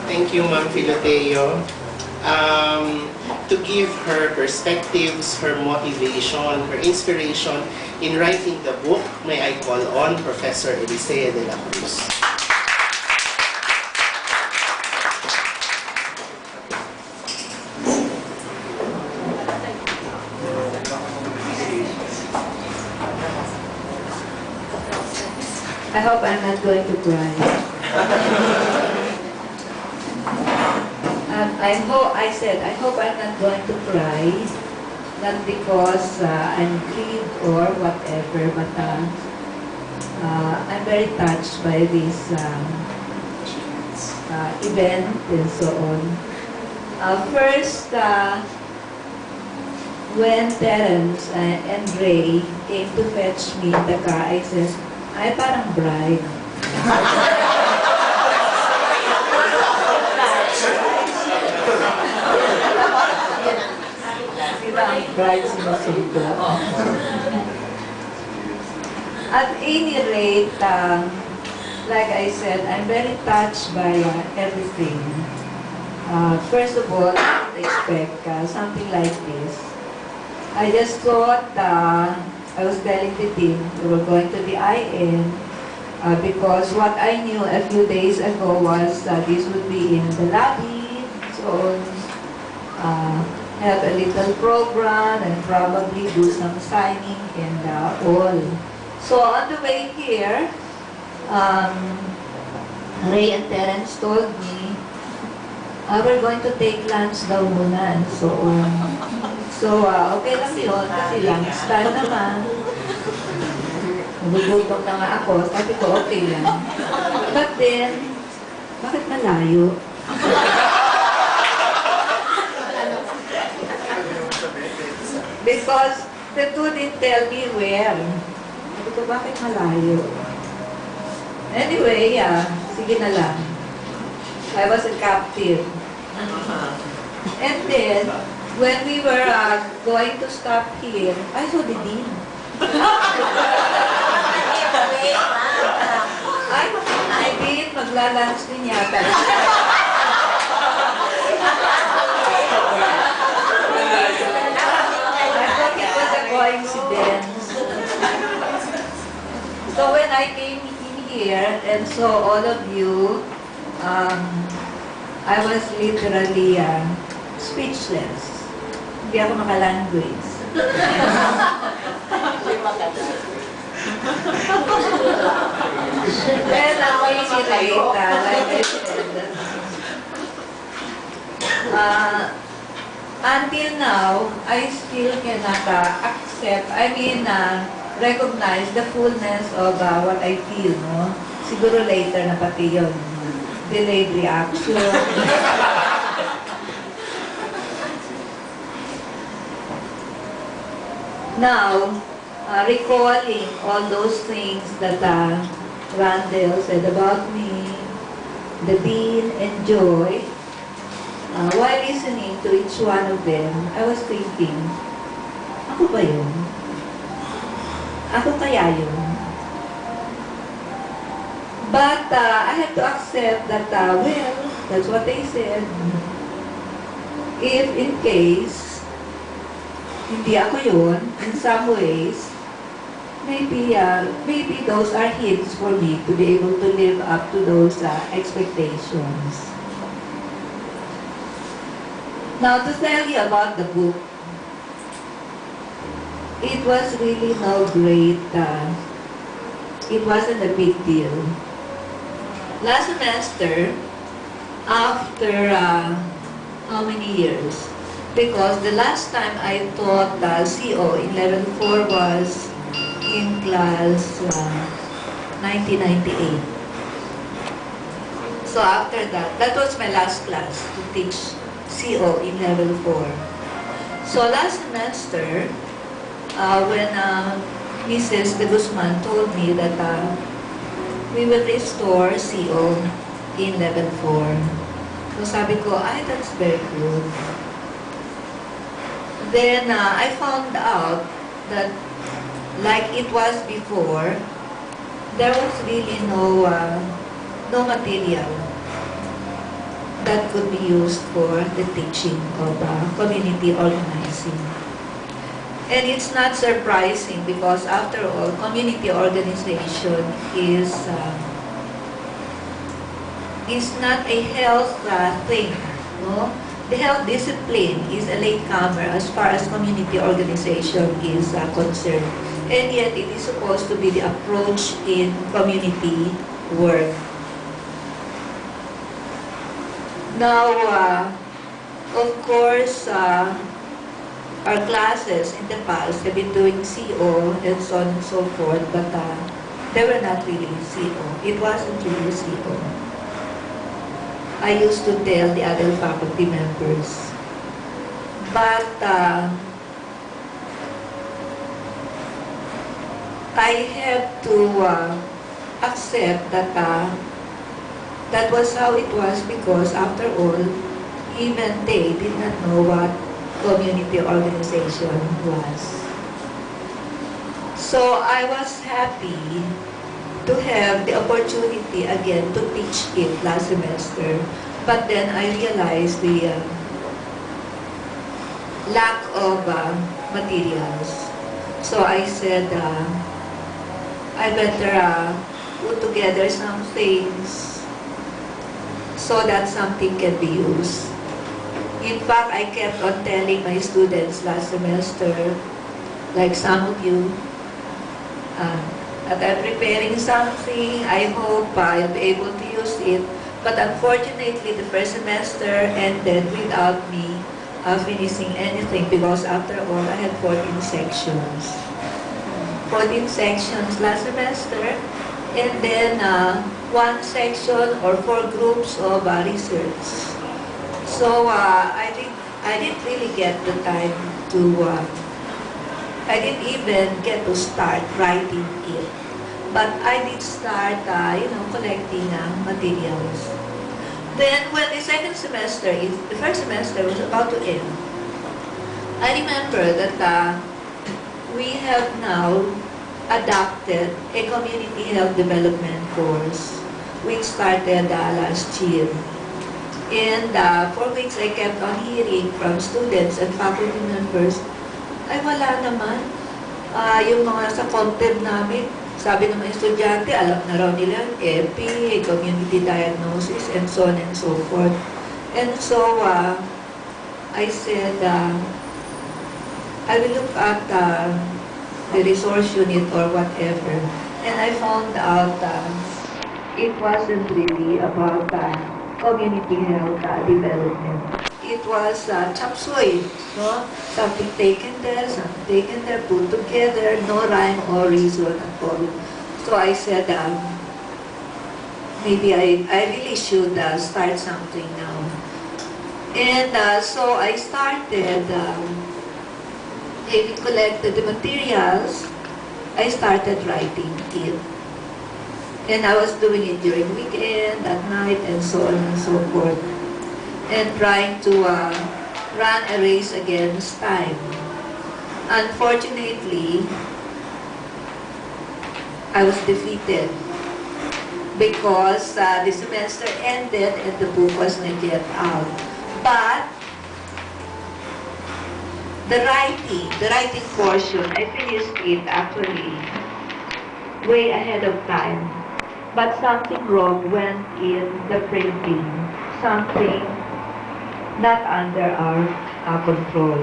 Thank you, Ma'am Filoteo. To give her perspectives, her motivation, her inspiration in writing the book, may I call on Professor Elisea de la Cruz. I hope I'm not going to cry. I hope I'm not going to cry, not because I'm grieved or whatever, but I'm very touched by this event and so on. First, when Terence and Ray came to fetch me in the car, I said, ay, parang bride. Bride sinusundo. At any rate, like I said, I'm very touched by everything. First of all, I didn't expect something like this. I just thought, I was telling the team we were going to the IN because what I knew a few days ago was this would be in the lobby, so have a little program and probably do some signing and all. So on the way here, Ray and Terence told me, we're going to take lunch daw muna and so on. So, okay lang yun kasi lunch time naman. Nagugutom na nga ako, sabi ko okay lang. But then, bakit malayo? Because the two didn't tell me where. Sabi ko, bakit malayo? Anyway, sige na lang. I was a captive. And then, when we were going to stop here, I saw the dean. I did, maglalunch din yata. I thought it was a coincidence. So when I came in here and saw all of you, I was literally speechless. Hindi ako makalanguage. Then, ako yung like I said, until now, I still cannot accept, recognize the fullness of what I feel, no? Siguro later na pati yun. Delayed reaction. Now, recalling all those things that Randall said about me, the Dean and Joy, while listening to each one of them, I was thinking, ako ba yun? Ako kaya yun? But I have to accept that, well, that's what they said. If in case, hindi ako yun, in some ways, maybe those are hints for me to be able to live up to those expectations. Now, to tell you about the book, it was really no great, it wasn't a big deal. Last semester, after how many years? Because the last time I taught CO in level 4 was in class 1998. So after that was my last class to teach CO in level 4. So last semester, when Mrs. De Guzman told me that we will restore CO in level 4. So sabi ko, ay, that's very good. Then I found out that, like it was before, there was really no material. that could be used for the teaching of community organizing. And it's not surprising because after all, community organization is not a health thing, no? The health discipline is a latecomer as far as community organization is concerned. And yet, it is supposed to be the approach in community work. Now, of course, our classes in the past have been doing CO and so on and so forth, but they were not really CO. It wasn't really CO. I used to tell the other faculty members. But I have to accept that that was how it was because after all, even they did not know what community organization was. So I was happy to have the opportunity again to teach it last semester. But then I realized the lack of materials. So I said, I better put together some things so that something can be used. In fact, I kept on telling my students last semester, like some of you, that I'm preparing something. I hope I'll be able to use it. But unfortunately, the first semester ended without me finishing anything because after all, I had 14 sections. 14 sections last semester, and then one section or 4 groups of research. So I didn't really get the time to, I didn't even get to start writing it. But I did start, collecting materials. Then when the second semester, the first semester was about to end, I remember that we have now adopted a community health development course, which started last year. And for weeks, I kept on hearing from students and faculty members, ay wala naman. Yung mga sa content namin, sabi ng mga estudyante, alam na raw nila EPI, community diagnosis, and so on and so forth. And so, I said, I will look at the resource unit or whatever. And I found out it wasn't really about community health development. It was chop suey, no? Something taken there, put together, no rhyme or reason at all. So I said, maybe I really should start something now. And so I started, having collected the materials, I started writing it. And I was doing it during weekend, at night, and so on and so forth. And trying to run a race against time. Unfortunately, I was defeated because the semester ended and the book was not yet out. But the writing portion, I finished it actually way ahead of time. But something wrong went in the printing, something not under our control.